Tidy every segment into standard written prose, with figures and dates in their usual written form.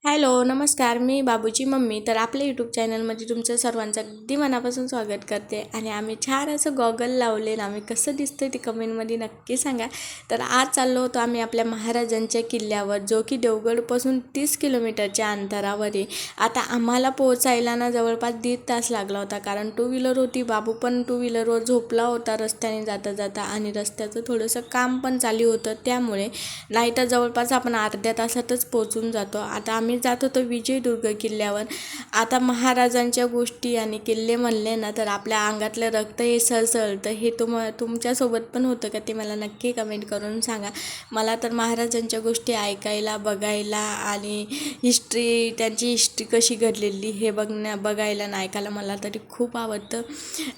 Hello नमस्कार, मी बाबूची mummy. तर आपल्या यूट्यूब चॅनलमध्ये तुमचं सर्वांचं अगदी मनापासून स्वागत करते. आणि आम्ही छान असं गॉगल लावले ना, आम्ही कसं दिसतं ते कमेंटमध्ये नक्की सांगा. तर आज चाललो होतो आम्ही आपल्या महाराजांच्या किल्ल्यावर, जो की देवगडपासून 30 किलोमीटरच्या अंतरावर आहे. आता आम्हाला पोहोचायला ना जवळपास 1.5 तास लागला होता, कारण टू व्हीलर होती. बाबू पण टू व्हीलरवर झोपला होता रस्त्याने जाता जाता, आणि रस्त्याचं थोडंसं काम पण चालू होतं, त्यामुळे नाही तर जवळपास आपण अर्ध्या तासातच पोहोचून जातो. आता आम्ही जात होतो विजयदुर्ग किल्ल्यावर. आता महाराजांच्या गोष्टी आणि किल्ले म्हणले ना तर आपल्या अंगातलं रक्त हे सळसळतं. हे तुमच्यासोबत पण होतं का ते मला नक्की कमेंट करून सांगा. मला तर महाराजांच्या गोष्टी ऐकायला, बघायला आणि त्यांची हिस्ट्री कशी घडलेली हे बघायला आणि ऐकायला मला तरी खूप आवडतं.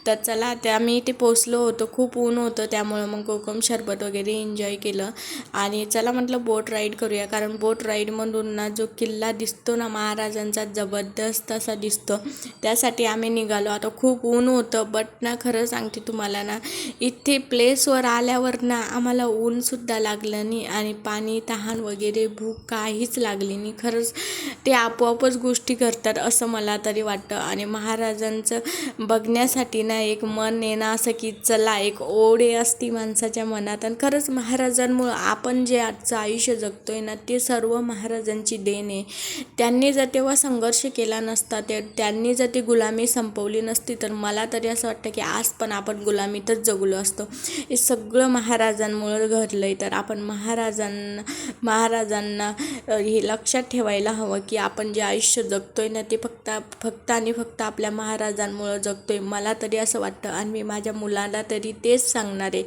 तर चला, ते आम्ही इथे पोचलो होतो. खूप ऊन होतं, त्यामुळं मग कोकम शरबत वगैरे एन्जॉय केलं. आणि चला म्हटलं बोट राईड करूया, कारण बोट राईडमधून ना जो किल्ला दिसतो ना महाराजांचा, जबरदस्त असा दिसतो. त्यासाठी आम्ही निघालो. आता खूप ऊन होतं, बट ना खरं सांगते तुम्हाला ना, इथे प्लेसवर आल्यावर ना आम्हाला ऊनसुद्धा लागलं नाही, आणि पाणी, तहान वगैरे भूक काहीच लागली नाही. खरंच ते आपोआपच गोष्टी करतात असं मला तरी वाटतं. आणि महाराजांचं बघण्यासाठी ना एक मन येणं असं की चला, एक ओढ असती माणसाच्या मनात. आणि खरंच महाराजांमुळं आपण जे आजचं आयुष्य जगतोय ना, ते सर्व महाराजांची देण आहे. त्यांनी जर तेव्हा संघर्ष केला नसता, त्यांनी जर ती गुलामी संपवली नसती, तर मला तरी असं वाटतं की आज पण आपण गुलामीतच जगलो असतो. हे सगळं महाराजांमुळं घडलं आहे. तर आपण महाराजांना हे लक्षात ठेवायला हवं की आपण जे आयुष्य जगतोय ना, ते फक्त आणि फक्त आपल्या महाराजांमुळं जगतोय. मला तरी असं वाटतं, आणि मी माझ्या मुलाला तरी तेच सांगणार आहे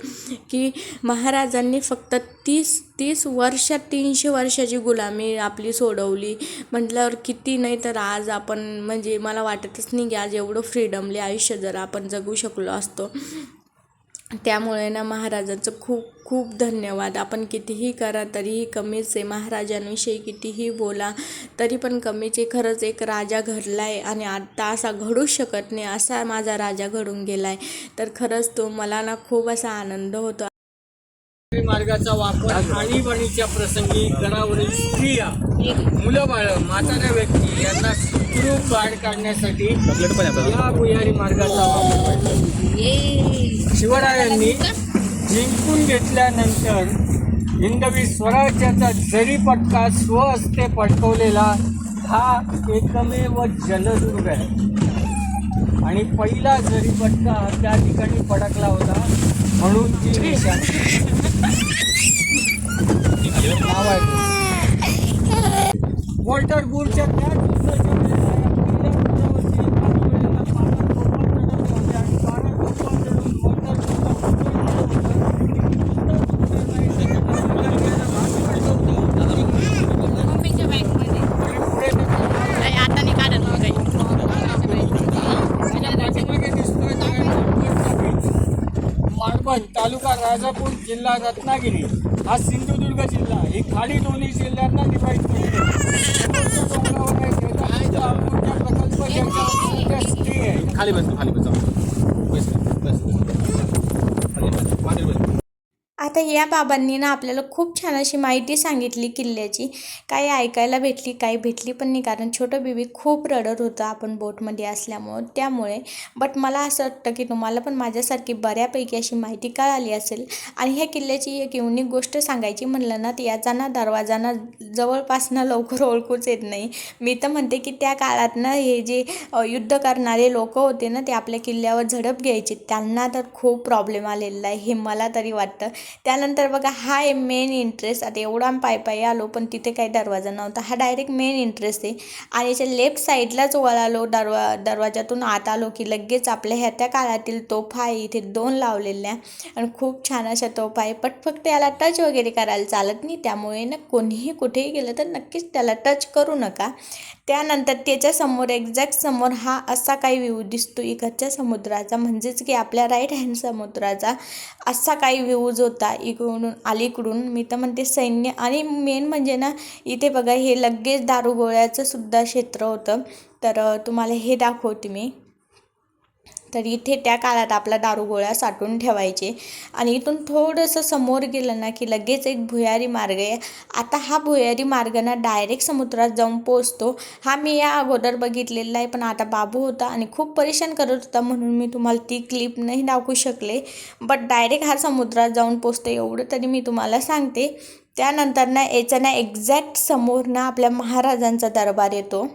की महाराजांनी फक्त 30 वर्षात 300 वर्षाची गुलामी आपली सोडवली म्हटल्यावर किती. नाही तर आज आपण, म्हणजे मला वाटतच नाही की आज एवढं फ्रीडमली आयुष्य जर आपण जगू शकलो असतो. त्यामुळे ना महाराजांचं खूप खूप धन्यवाद. आपण कितीही करा तरीही कमीच आहे. महाराजांविषयी कितीही बोला तरी पण कमीच आहे. खरंच एक राजा घडला आहे, आणि आता असा घडूच शकत नाही असा माझा राजा घडून गेला आहे. तर खरंच तो मला ना खूप असा आनंद होतो. मार्गाचा वापर आणीबाणीच्या प्रसंगी घरावरील स्त्रिया, मुलं बाळ, म्हाताऱ्या व्यक्ती यांना सुखरूप बाहेर काढण्यासाठी या भुयारी मार्गाचा वापर पाहिजे. शिवरायांनी जिंकून घेतल्यानंतर हिंदवी स्वराज्याचा जरीपटका स्वहस्ते पटकवलेला हा एकमेव जलदुर्ग आहे. आणि पहिला जरीपटका त्या ठिकाणी पडकला होता, म्हणून ती निशाणी नाव आहे. वॉल्टर बुरच्या त्या दिवसाच्या तालुका राजापूर, जिल्हा रत्नागिरी, हा सिंधुदुर्ग जिल्हा, ही खाली दोन्ही जिल्ह्यांना डिवाईड करते. खाली बस आता या बाबांनी ना आपल्याला खूप छान अशी माहिती सांगितली किल्ल्याची. काही ऐकायला भेटली, काही भेटली पण नाही, कारण छोटं बेबी खूप रडत होतं आपण बोटमध्ये असल्यामुळं, त्यामुळे. बट मला असं वाटतं की तुम्हाला पण माझ्यासारखी बऱ्यापैकी अशी माहिती कळाली असेल. आणि ह्या किल्ल्याची एक युनिक गोष्ट सांगायची म्हणलं ना, तर याचा ना दरवाजाना जवळपासनं लवकर ओळखूच येत नाही. मी तर म्हणते की त्या काळात ना हे जे युद्ध करणारे लोक होते ना, ते आपल्या किल्ल्यावर झडप घ्यायचे, त्यांना तर खूप प्रॉब्लेम आलेला आहे, हे मला तरी वाटतं. त्यानंतर बघा, हा आहे मेन इंटरेस्ट. आता एवढा पायी आलो, पण तिथे काही दरवाजा नव्हता. हा डायरेक्ट मेन इंटरेस्ट आहे. आणि याच्या लेफ्ट साईडलाच वळालो, दरवाजातून आत आलो की लगेच आपल्या ह्या त्या काळातील तोफा आहे इथे 2 लावलेल्या, आणि खूप छान अशा तोफा आहे. पण फक्त याला टच वगैरे करायला चालत नाही, त्यामुळे ना कोणीही कुठेही गेलं तर नक्कीच त्याला टच करू नका. त्यानंतर त्याच्यासमोर, एक्झॅक्ट समोर, हा असा काही व्ह्यू दिसतो इकडच्या समुद्राचा, म्हणजेच की आपल्या राईट हँड समुद्राचा असा काही व्ह्यूज होता इकडून अलीकडून. मी तर म्हणते सैन्य, आणि मेन म्हणजे ना इथे बघा, हे लगेच दारुगोळ्याचं सुद्धा क्षेत्र होतं. तर तुम्हाला हे दाखवते मी. तर इथे त्या काळात आपला दारूगोळा साठवून ठेवायचे. आणि इथून थोडंसं समोर गेलं ना की लगेच एक भुयारी मार्ग आहे. आता हा भुयारी मार्ग ना डायरेक्ट समुद्रात जाऊन पोचतो. हा मी या अगोदर बघितलेला आहे, पण आता बाबू होता आणि खूप परेशान करत होता म्हणून मी तुम्हाला ती क्लिप नाही दाखवू शकले. बट डायरेक्ट हा समुद्रात जाऊन पोचतो एवढं तरी मी तुम्हाला सांगते. त्यानंतर ना याच्या ना एक्झॅक्ट समोर ना आपल्या महाराजांचा दरबार येतो.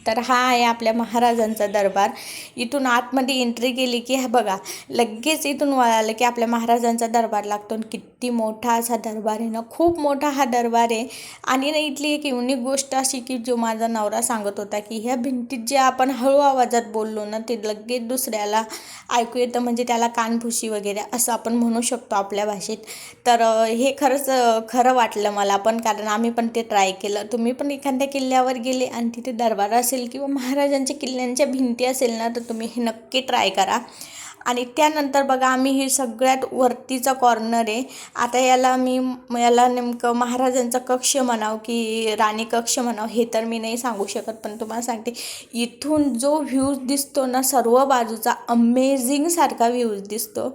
तर हा आहे आपल्या महाराजांचा दरबार. इथून आतमध्ये एंट्री केली की हा बघा लगेच इथून वळालं की आपल्या महाराजांचा दरबार लागतो. आणि किती मोठा असा दरबार आहे ना, खूप मोठा हा दरबार आहे. आणि ना इथली एक युनिक गोष्ट अशी की जो माझा नवरा सांगत होता की ह्या भिंतीत जे आपण हळू आवाजात बोललो ना ते लगेच दुसऱ्याला ऐकू येतं, म्हणजे त्याला कानफुशी वगैरे असं आपण म्हणू शकतो आपल्या भाषेत. तर हे खरंच खरं वाटलं मला पण, कारण आम्ही पण ते ट्राय केलं. तुम्ही पण एखाद्या किल्ल्यावर गेले आणि तिथे दरबार असेल किंवा महाराजांच्या किल्ल्यांच्या भिंती असेल ना तर तुम्ही हे नक्की ट्राय करा. आणि त्यानंतर बघा आम्ही हे सगळ्यात वरतीचा कॉर्नर आहे. आता याला नेमकं महाराजांचा कक्ष म्हणावं की राणी कक्ष म्हणावं हे तर मी नाही सांगू शकत, पण तुम्हाला सांगते इथून जो व्ह्यूज दिसतो ना सर्व बाजूचा अमेझिंग सारखा व्ह्यूज दिसतो.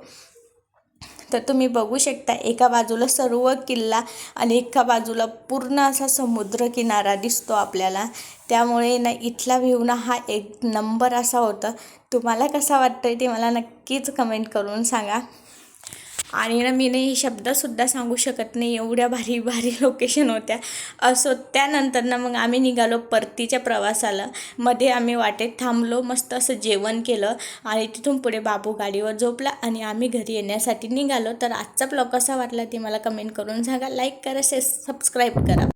तर तुम्ही बघू शकता एका बाजूला सर्व किल्ला आणि एका बाजूला पूर्ण असा समुद्र किनारा दिसतो आपल्याला. त्यामुळे ना इथला व्ह्यू ना हा एक नंबर असा होता. तुम्हाला कसा वाटतोय ते मला नक्कीच कमेंट करून सांगा. आणि ना मी नाही शब्दसुद्धा सांगू शकत नाही, एवढ्या भारी भारी लोकेशन होत्या. असो त्यानंतर ना मग आम्ही निघालो परतीच्या प्रवासाला. मध्ये आम्ही वाटेत थांबलो, मस्त असं जेवण केलं आणि तिथून पुढे बाबू गाडीवर झोपला आणि आम्ही घरी येण्यासाठी निघालो. तर आजचा ब्लॉग कसा वाटला ते मला कमेंट करून सांगा. लाईक करा, सबस्क्राईब करा.